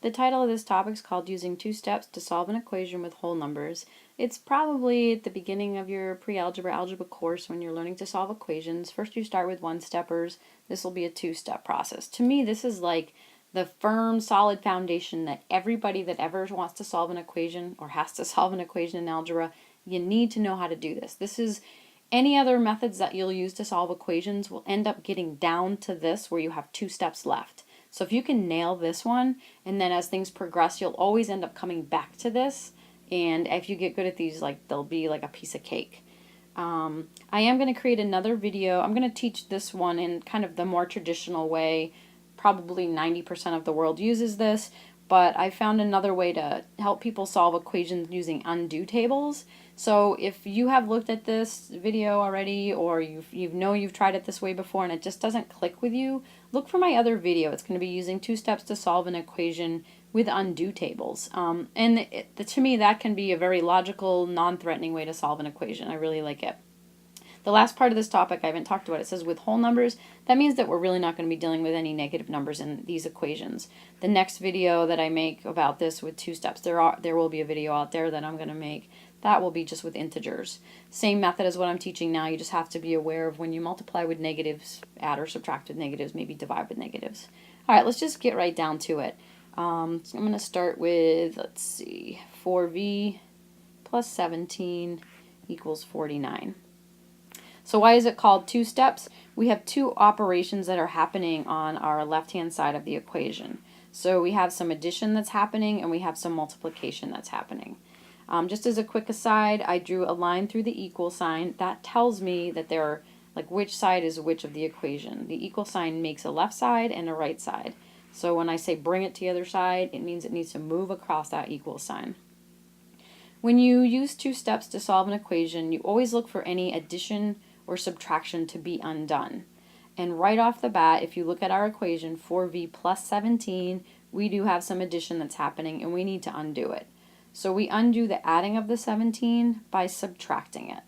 The title of this topic is called Using Two Steps to Solve an Equation with Whole Numbers. It's probably at the beginning of your pre-algebra algebra course when you're learning to solve equations. First you start with one-steppers. This will be a two-step process. To me, this is like the firm, solid foundation that everybody that ever wants to solve an equation or has to solve an equation in algebra, you need to know how to do this. This is any other methods that you'll use to solve equations will end up getting down to this where you have two steps left. So if you can nail this one, and then as things progress, you'll always end up coming back to this. And if you get good at these, like they'll be like a piece of cake. I am going to create another video. I'm going to teach this one in kind of the more traditional way. Probably 90% of the world uses this, but I found another way to help people solve equations using undo tables. So if you have looked at this video already, or you've tried it this way before and it just doesn't click with you, look for my other video. It's going to be using two steps to solve an equation with undo tables. To me, that can be a very logical, non-threatening way to solve an equation. I really like it. The last part of this topic I haven't talked about. It says with whole numbers. That means that we're really not going to be dealing with any negative numbers in these equations. The next video that I make about this with two steps, there will be a video out there that I'm going to make. That will be just with integers. Same method as what I'm teaching now. You just have to be aware of when you multiply with negatives, add or subtract with negatives, maybe divide with negatives. All right, let's just get right down to it. So I'm going to start with, let's see, 4v plus 17 equals 49. So why is it called two steps? We have two operations that are happening on our left-hand side of the equation. So we have some addition that's happening and we have some multiplication that's happening. Just as a quick aside, I drew a line through the equal sign. That tells me that there are, like, which side is which of the equation. The equal sign makes a left side and a right side. So when I say bring it to the other side, it means it needs to move across that equal sign. When you use two steps to solve an equation, you always look for any addition or subtraction to be undone. And right off the bat, if you look at our equation, 4v plus 17, we do have some addition that's happening and we need to undo it. So we undo the adding of the 17 by subtracting it.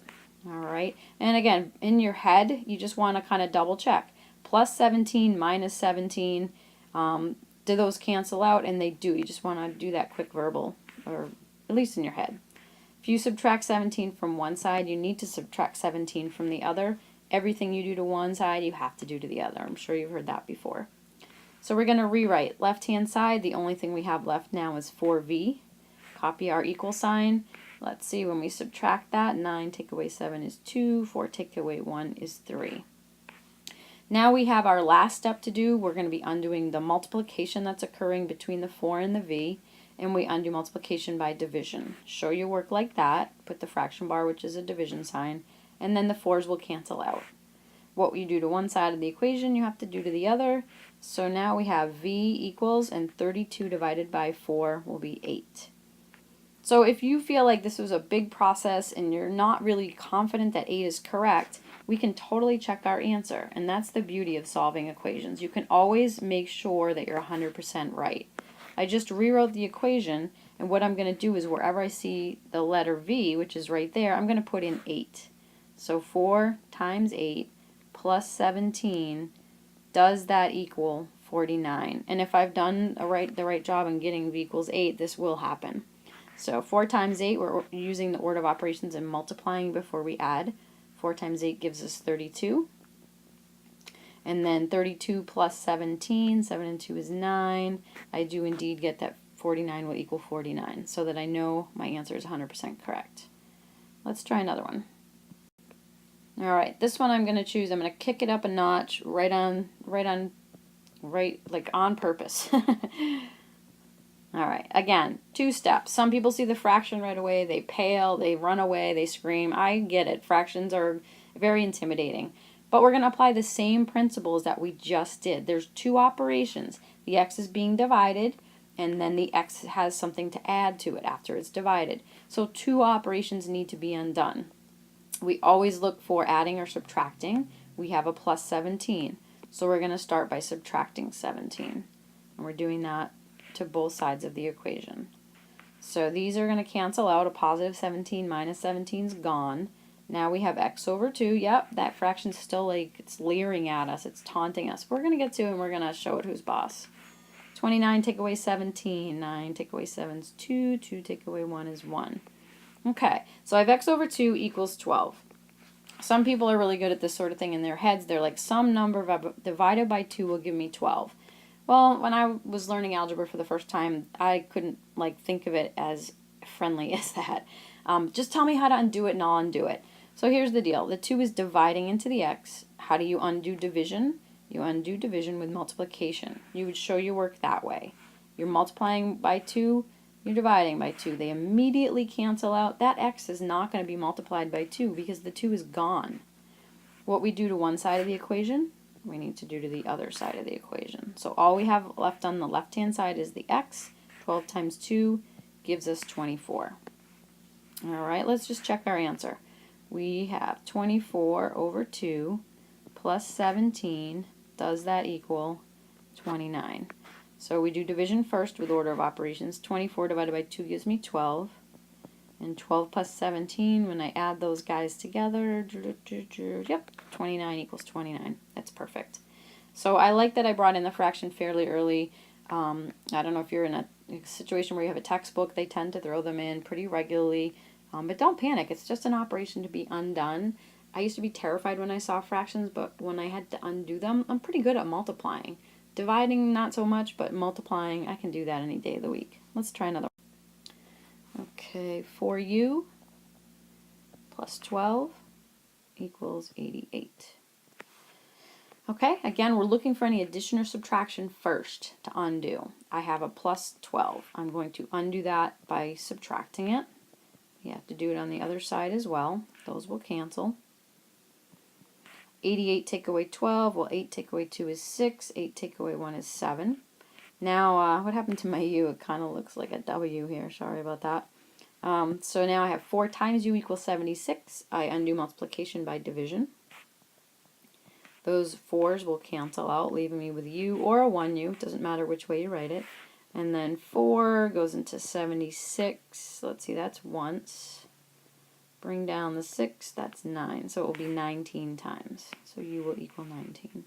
All right, and again, in your head, you just want to kind of double check. Plus 17 minus 17, do those cancel out? And they do. You just want to do that quick verbal, or at least in your head. If you subtract 17 from one side, you need to subtract 17 from the other. Everything you do to one side, you have to do to the other. I'm sure you've heard that before. So we're going to rewrite left-hand side. The only thing we have left now is 4v. Copy our equal sign. Let's see, when we subtract that, 9 take away 7 is 2, 4 take away 1 is 3. Now we have our last step to do. We're going to be undoing the multiplication that's occurring between the 4 and the v. And we undo multiplication by division. Show your work like that. Put the fraction bar, which is a division sign, and then the 4's will cancel out. What you do to one side of the equation, you have to do to the other. So now we have v equals, and 32 divided by 4 will be 8. So if you feel like this was a big process and you're not really confident that 8 is correct, we can totally check our answer. And that's the beauty of solving equations. You can always make sure that you're 100% right. I just rewrote the equation, and what I'm going to do is wherever I see the letter v, which is right there, I'm going to put in 8. So 4 times 8 plus 17, does that equal 49? And if I've done the right job in getting v equals 8, this will happen. So 4 times 8, we're using the order of operations and multiplying before we add. 4 times 8 gives us 32. And then 32 plus 17, 7 and 2 is 9. I do indeed get that 49 will equal 49, so that I know my answer is 100% correct. Let's try another one. All right, this one I'm going to choose. I'm going to kick it up a notch, right like on purpose. All right, again, two steps. Some people see the fraction right away, they pale, they run away, they scream. I get it. Fractions are very intimidating. But we're going to apply the same principles that we just did. There's two operations. The x is being divided, and then the x has something to add to it after it's divided. So two operations need to be undone. We always look for adding or subtracting. We have a plus 17. So we're going to start by subtracting 17. And we're doing that to both sides of the equation. So these are going to cancel out. A positive 17 minus 17 is gone. Now we have x over 2. Yep, that fraction's still like, it's leering at us. It's taunting us. We're going to get to it and we're going to show it who's boss. 29 take away 17. 9 take away 7 is 2. 2 take away 1 is 1. Okay, so I have x over 2 equals 12. Some people are really good at this sort of thing in their heads. They're like, some number divided by 2 will give me 12. Well, when I was learning algebra for the first time, I couldn't like think of it as friendly as that. Just tell me how to undo it and I'll undo it. So here's the deal. The 2 is dividing into the x. How do you undo division? You undo division with multiplication. You would show your work that way. You're multiplying by 2, you're dividing by 2. They immediately cancel out. That x is not going to be multiplied by 2 because the 2 is gone. What we do to one side of the equation, we need to do to the other side of the equation. So all we have left on the left-hand side is the x. 12 times 2 gives us 24. All right, let's just check our answer. We have 24 over 2 plus 17. Does that equal 29? So we do division first with order of operations. 24 divided by 2 gives me 12. And 12 plus 17, when I add those guys together, yep, 29 equals 29. That's perfect. So I like that I brought in the fraction fairly early. I don't know if you're in a situation where you have a textbook, they tend to throw them in pretty regularly. But don't panic, it's just an operation to be undone. I used to be terrified when I saw fractions, but when I had to undo them, I'm pretty good at multiplying. Dividing, not so much, but multiplying, I can do that any day of the week. Let's try another one. Okay, 4u plus 12 equals 88. Okay, again, we're looking for any addition or subtraction first to undo. I have a plus 12. I'm going to undo that by subtracting it. You have to do it on the other side as well. Those will cancel. 88 take away 12. Well, 8 take away 2 is 6. 8 take away 1 is 7. Now, what happened to my u? It kind of looks like a W here. Sorry about that. So now I have 4 times u equals 76. I undo multiplication by division. Those 4's will cancel out, leaving me with u or a 1u. It doesn't matter which way you write it. And then 4 goes into 76. Let's see, that's once. Bring down the 6, that's 9. So it will be 19 times. So u will equal 19.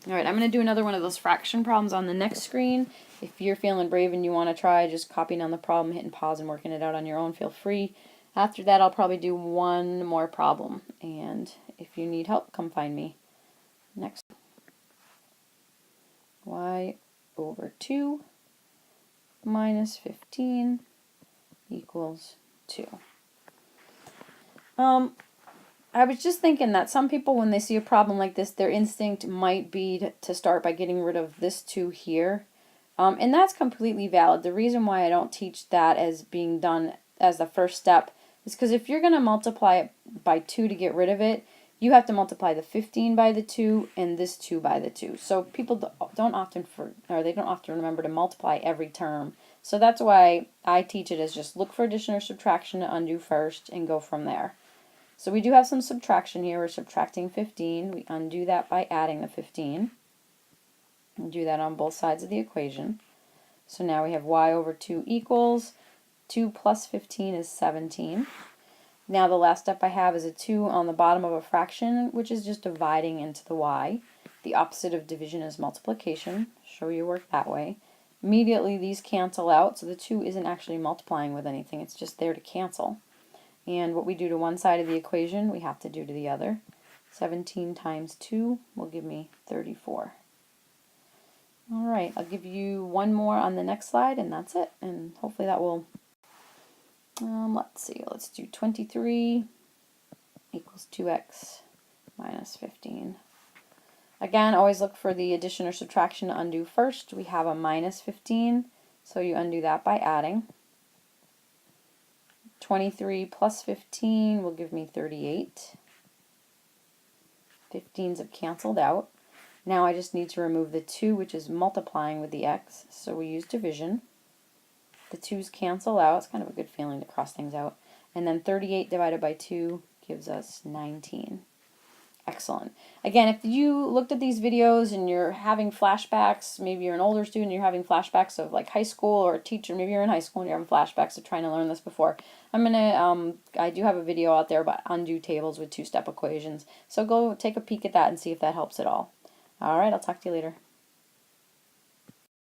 Alright, I'm going to do another one of those fraction problems on the next screen. If you're feeling brave and you want to try just copying down the problem, hitting pause and working it out on your own, feel free. After that, I'll probably do one more problem. And if you need help, come find me. Next. Y over 2 minus 15 equals 2. I was just thinking that some people, when they see a problem like this, their instinct might be to start by getting rid of this 2 here. And that's completely valid. The reason why I don't teach that as being done as the first step is because if you're going to multiply it by 2 to get rid of it, you have to multiply the 15 by the 2 and this 2 by the 2. So people don't often remember to multiply every term. So that's why I teach it as just look for addition or subtraction to undo first and go from there. So we do have some subtraction here. We're subtracting 15. We undo that by adding the 15. And do that on both sides of the equation. So now we have y over 2 equals 2 plus 15 is 17. Now the last step I have is a 2 on the bottom of a fraction, which is just dividing into the y. The opposite of division is multiplication. Show your work that way. Immediately these cancel out, so the 2 isn't actually multiplying with anything. It's just there to cancel. And what we do to one side of the equation, we have to do to the other. 17 times 2 will give me 34. All right, I'll give you one more on the next slide, and that's it. And hopefully that will, let's see, let's do 23 equals 2x minus 15. Again, always look for the addition or subtraction to undo first. We have a minus 15, so you undo that by adding. 23 plus 15 will give me 38. 15's have canceled out. Now I just need to remove the 2, which is multiplying with the x, so we use division. The 2's cancel out. It's kind of a good feeling to cross things out. And then 38 divided by 2 gives us 19. Excellent. Again, if you looked at these videos and you're having flashbacks, maybe you're an older student, you're having flashbacks of like high school, or a teacher, maybe you're in high school and you're having flashbacks of trying to learn this before, I do have a video out there about undo tables with 2-step equations. So go take a peek at that and see if that helps at all. All right, I'll talk to you later.